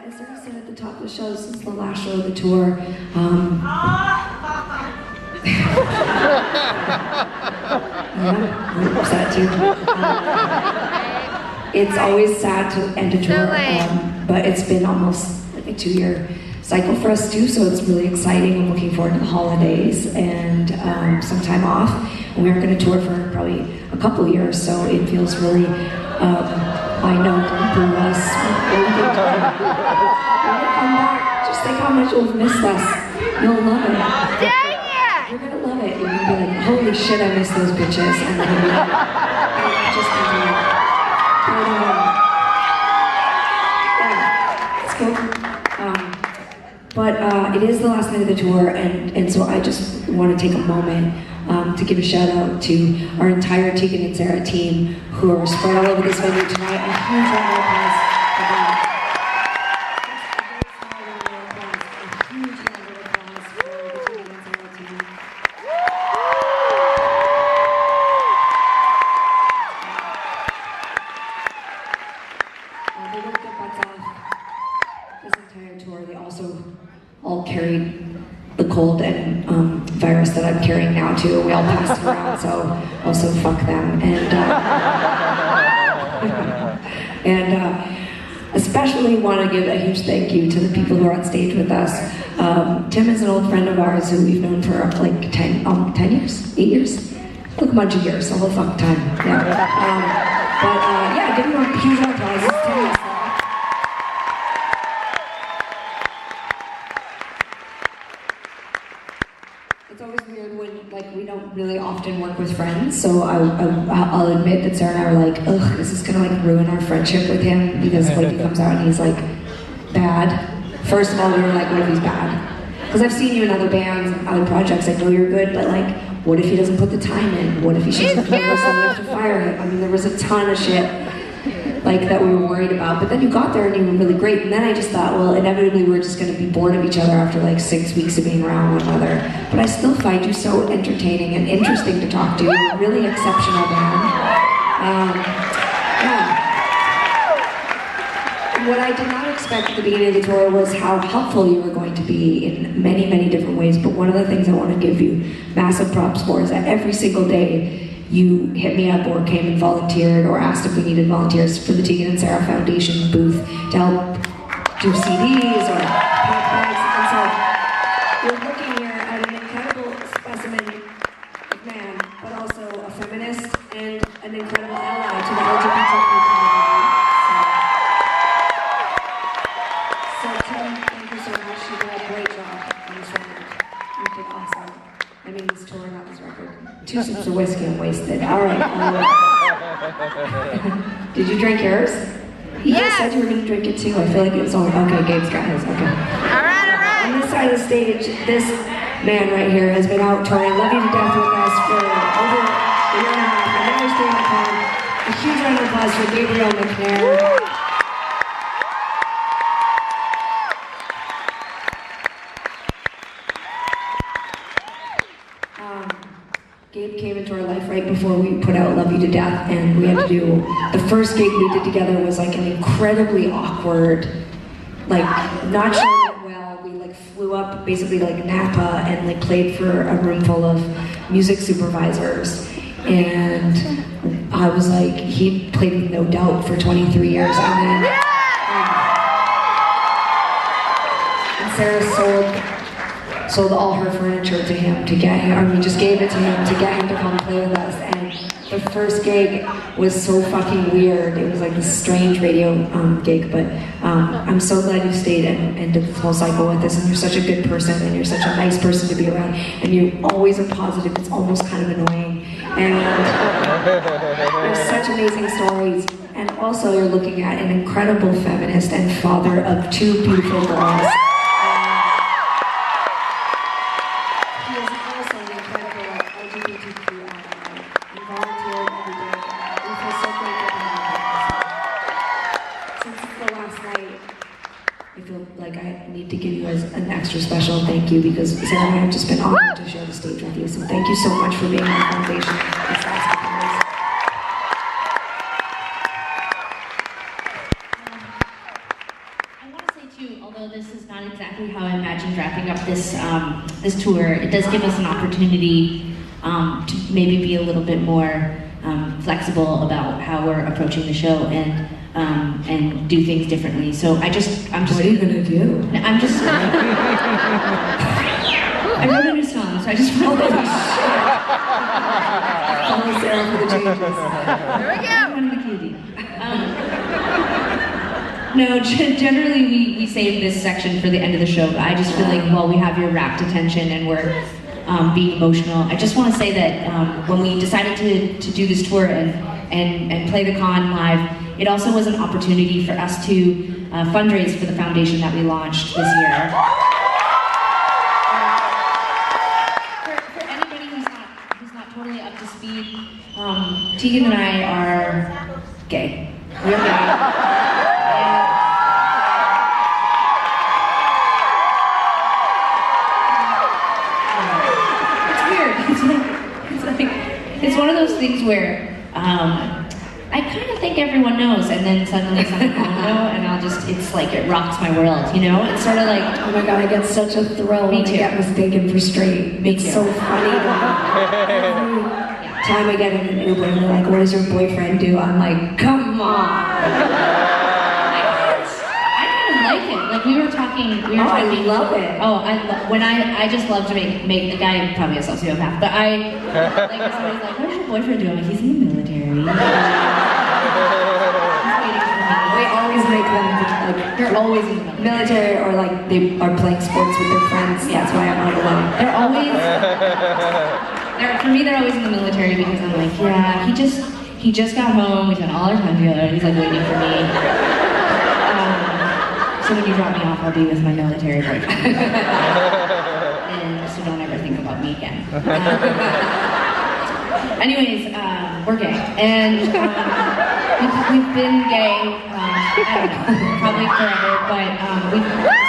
as Sara said at the top of the show, this is the last show of the tour. Yeah, I'm upset too. It's always sad to end a tour, but it's been almost like a 2-year cycle for us too, so it's really exciting. I'm looking forward to the holidays and some time off. And we aren't going to tour for probably a couple of years, so it feels really, I know, through us. When you come back, just think how much you'll miss us. You'll love it. You're gonna love it. You're gonna be like, holy shit, I miss those bitches. And then you'll be like, just enjoy it. But, it is the last night of the tour, and so I just want to take a moment to give a shout out to our entire Tegan and Sara team who are spread all over this venue tonight. A huge round of applause for them. They don't get butts off this entire tour. They also all carried the cold and virus that I'm carrying now too. We all passed it around, so also fuck them. And especially want to give a huge thank you to the people who are on stage with us. Tim is an old friend of ours who we've known for like 10 years, 8 years? Look, a bunch of years, the whole fucking time. Yeah. Yeah, give him a huge round of applause. It's Tim. It's always weird when, like, we don't really often work with friends, so I'll admit that Sara and I were like, ugh, is this gonna like ruin our friendship with him? Because like he comes out and he's like, bad. First of all, we were like, what if he's bad? Because I've seen you in other bands and other projects, I know you're good, but like, what if he doesn't put the time in? What if he shows up and we have to fire him? I mean, there was a ton of shit like that we were worried about, but then you got there and you were really great, and then I just thought, well, inevitably we're just going to be bored of each other after like 6 weeks of being around one another, but I still find you so entertaining and interesting to talk to. You're a really exceptional band. What I did not expect at the beginning of the tour was how helpful you were going to be in many, many different ways, but one of the things I want to give you massive props for is that every single day you hit me up or came and volunteered or asked if we needed volunteers for the Tegan and Sara Foundation booth to help do CDs or pack bags. And so you're looking here at an incredible specimen of man, but also a feminist and an incredible ally to the LGBT community. So Tim, thank you so much. You did a great job on this record. You did awesome. I mean, this tour, not this record. 2 sips of whiskey and wasted. All right. Did you drink yours? You just said you were going to drink it too. I feel like it was only, okay, Gabe's got his, okay. All right. On this side of the stage, this man right here has been out touring Love You to Death with us for over a year and a half, and now he's doing a con. A huge round of applause for Gabriel McNair. Gabe came into our life right before we put out Love You to Death, and we had to do, the first gig we did together was like an incredibly awkward, like not showing it well. We like flew up basically like Napa and like played for a room full of music supervisors, and I was like, he played with No Doubt for 23 years, and then and Sara sold all her furniture to him to get him, or we just gave it to him to get him to come play with us. And the first gig was so fucking weird. It was like this strange radio gig, but I'm so glad you stayed and did the whole cycle with us, and you're such a good person, and you're such a nice person to be around, and you always are positive. It's almost kind of annoying. And there's such amazing stories. And also you're looking at an incredible feminist and father of 2 beautiful girls. To give you as an extra special thank you, because Sara and I have just been honored to share the stage with you. So thank you so much for being on the foundation. I want to say too, although this is not exactly how I imagined wrapping up this this tour, it does give us an opportunity to maybe be a little bit more flexible about how we're approaching the show and do things differently. So I'm just. What are you gonna do? I'm just. I wrote a new song, so I just wrote it. Follow Sara for the changes. There we go. One of the cutie. No, generally we save this section for the end of the show, but I just feel like while we have your rapt attention and we're being emotional, I just want to say that when we decided to do this tour and play the con live, it also was an opportunity for us to fundraise for the foundation that we launched this year. For anybody who's not totally up to speed, Tegan and I are gay. We're gay. It's one of those things where I kind of think everyone knows, and then suddenly someone won't know, and it's like it rocks my world, you know? It's sort of like, oh my god, I get such a thrill when I get mistaken for straight. It's so funny. Every time I get in an Uber and they're like, what does your boyfriend do? I'm like, come on. We were talking. I love it. Oh, I just love to make the guy probably a sociopath, but I like somebody's like, what does your boyfriend do? I'm like, he's in the military. He's waiting for me. We always make them like they're always in the military or like they are playing sports with their friends. That's why I'm not alone. They're always. For me, they're always in the military because I'm like, yeah, he just got home. We spent all our time together. He's like waiting for me. So when you drop me off, I'll be with my military boyfriend. And so don't ever think about me again. Anyways, we're gay. And we've been gay, I don't know, probably forever, but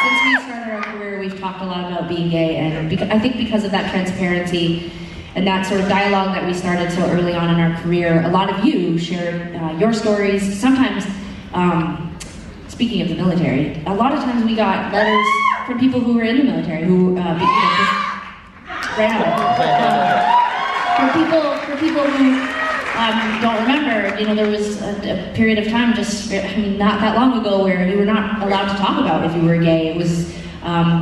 since we started our career, we've talked a lot about being gay, and I think because of that transparency and that sort of dialogue that we started so early on in our career, a lot of you shared your stories. Sometimes, speaking of the military, a lot of times we got letters from people who were in the military who, right now, for people who don't remember, there was a period of time not that long ago where you were not allowed to talk about if you were gay. It was,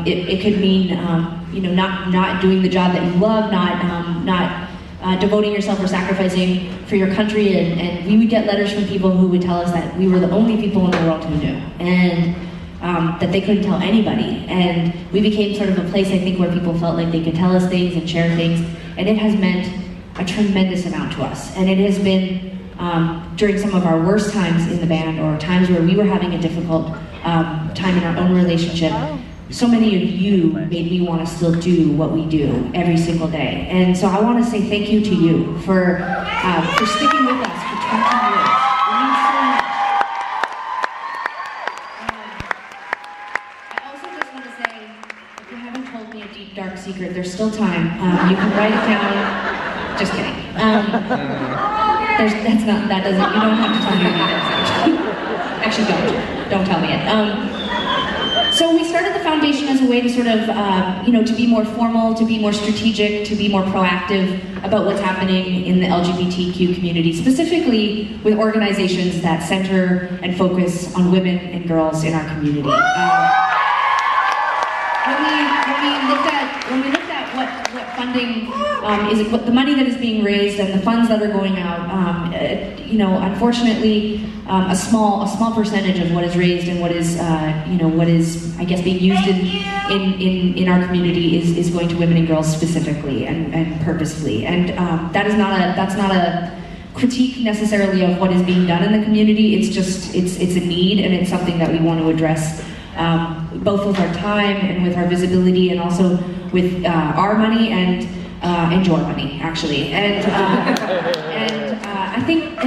it could mean, not doing the job that you love, not devoting yourself or sacrificing for your country, and we would get letters from people who would tell us that we were the only people in the world who knew, and that they couldn't tell anybody. And we became sort of a place, I think, where people felt like they could tell us things and share things, and it has meant a tremendous amount to us. And it has been during some of our worst times in the band, or times where we were having a difficult time in our own relationship. So many of you made me want to still do what we do every single day. And so I want to say thank you to you for sticking with us for 20 years. It means so much. I also just want to say, if you haven't told me a deep, dark secret, there's still time. You can write it down. Just kidding. You don't have to tell me that. Actually, don't tell me it. So we started the foundation as a way to sort of, to be more formal, to be more strategic, to be more proactive about what's happening in the LGBTQ community, specifically with organizations that center and focus on women and girls in our community. When we looked at what funding is, what the money that is being raised and the funds that are going out, unfortunately, a small percentage of what is raised and what is I guess being used in our community is going to women and girls specifically and purposefully, and that's not a critique necessarily of what is being done in the community. It's just it's a need, and it's something that we want to address both with our time and with our visibility, and also with our money and your money, actually. And I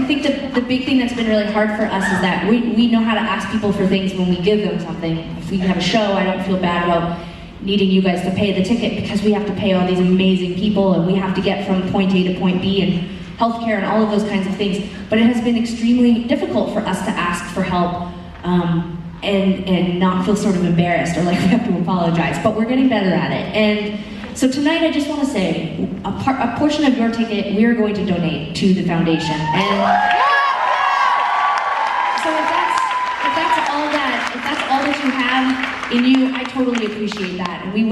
think that the big thing that's been really hard for us is that we know how to ask people for things when we give them something. If we have a show, I don't feel bad about needing you guys to pay the ticket, because we have to pay all these amazing people, and we have to get from point A to point B, and healthcare and all of those kinds of things. But it has been extremely difficult for us to ask for help and not feel sort of embarrassed or like we have to apologize. But we're getting better at it. And so tonight I just want to say, a portion of your ticket we are going to donate to the foundation. And so if that's all that you have in you, I totally appreciate that. And we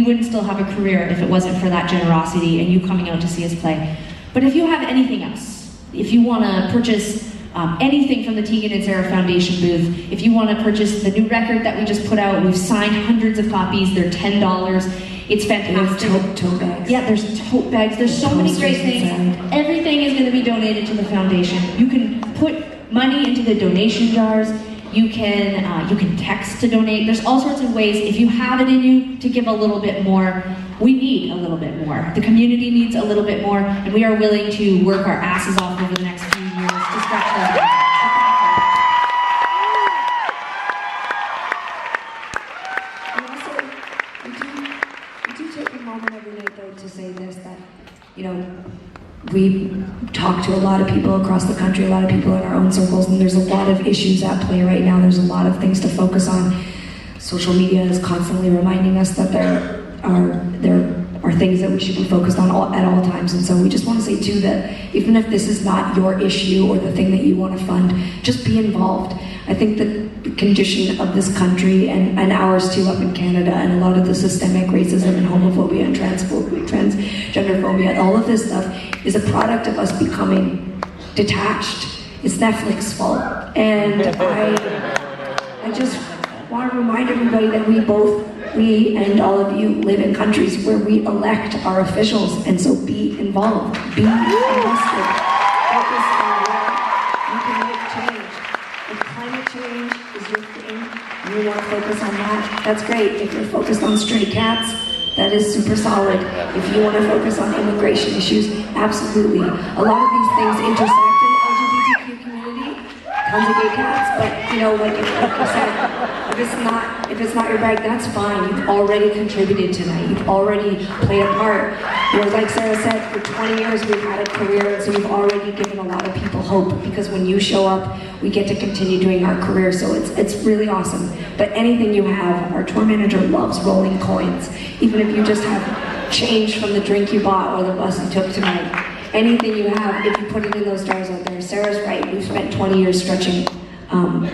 wouldn't still have a career if it wasn't for that generosity and you coming out to see us play. But if you have anything else, if you want to purchase anything from the Tegan and Sara Foundation booth, if you want to purchase the new record that we just put out, we've signed hundreds of copies, they're $10. It's fantastic. Tote bags. Yeah, there's tote bags, there's so many great things. Everything is going to be donated to the foundation. You can put money into the donation jars. You can text to donate. There's all sorts of ways, if you have it in you, to give a little bit more. We need a little bit more. The community needs a little bit more, and we are willing to work our asses off over the next few years to stretch those boundaries. We do take a moment every night, though, to say this, that, you know, we talk to a lot of people across the country, a lot of people in our own circles, and there's a lot of issues at play right now. There's a lot of things to focus on. Social media is constantly reminding us that there are things that we should be focused on at all times. And so we just want to say too that even if this is not your issue or the thing that you want to fund, just be involved. I think the condition of this country and ours too up in Canada, and a lot of the systemic racism and homophobia and transgender phobia, all of this stuff is a product of us becoming detached. It's Netflix's fault. And I just want to remind everybody that we and all of you live in countries where we elect our officials, and so be involved, be invested. Focus on where you can make change. If climate change is your thing, and you want to focus on that, that's great. If you're focused on stray cats, that is super solid. If you want to focus on immigration issues, absolutely. A lot of these things intersect in the LGBTQ community, tons of gay cats, but you know, like I said, if it's not your bag, that's fine. You've already contributed tonight. You've already played a part. You know, like Sara said, for 20 years we've had a career, and so we've already given a lot of people hope, because when you show up, we get to continue doing our career, so it's really awesome. But anything you have, our tour manager loves rolling coins. Even if you just have change from the drink you bought or the bus you took tonight, anything you have, if you put it in those jars out there. Sara's right, we've spent 20 years stretching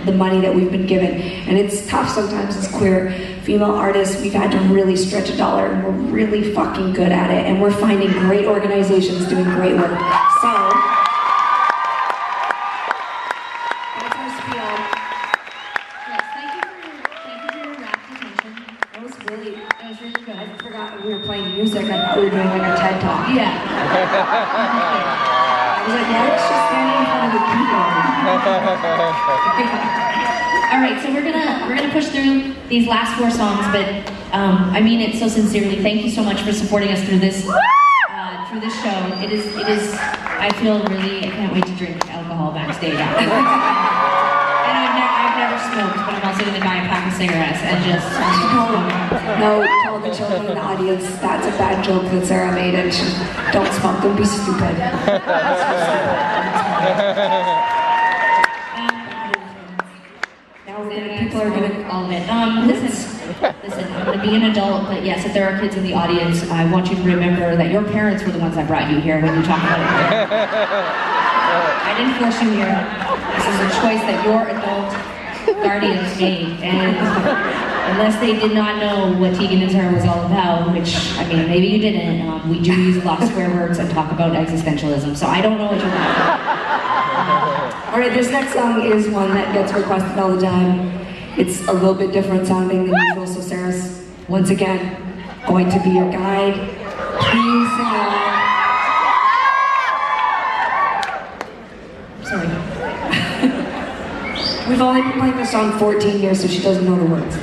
the money that we've been given. And it's tough sometimes as queer female artists. We've had to really stretch a dollar, and we're really fucking good at it. And we're finding great organizations doing great work. So, that's our spiel. Yes, thank you for your rapt attention. That was really good. I I forgot we were playing music. I thought we were doing like a TED Talk. Yeah. I was like, why is she standing in front of the keyboard? All right, so we're gonna push through these last 4 songs, but I mean it so sincerely. Thank you so much for supporting us through this show. It is. I feel really. I can't wait to drink alcohol backstage. And I've never smoked, but I'm also gonna buy a pack of cigarettes and just. No, to all the children in the audience, that's a bad joke that Sara made, and she, don't smoke, don't be stupid. People are gonna all of it. Listen, I'm gonna be an adult, but yes, if there are kids in the audience, I want you to remember that your parents were the ones that brought you here when you talk about it. I didn't force you here. This is a choice that your adult guardians made, and unless they did not know what Tegan and Sara was all about, which, I mean, maybe you didn't, we do use a lot of swear words and talk about existentialism, so I don't know what you're about. All right, this next song is one that gets requested all the time. It's a little bit different sounding than usual, so Sara's, once again, going to be your guide. Please sing along. Sorry. We've only been playing this song 14 years, so she doesn't know the words.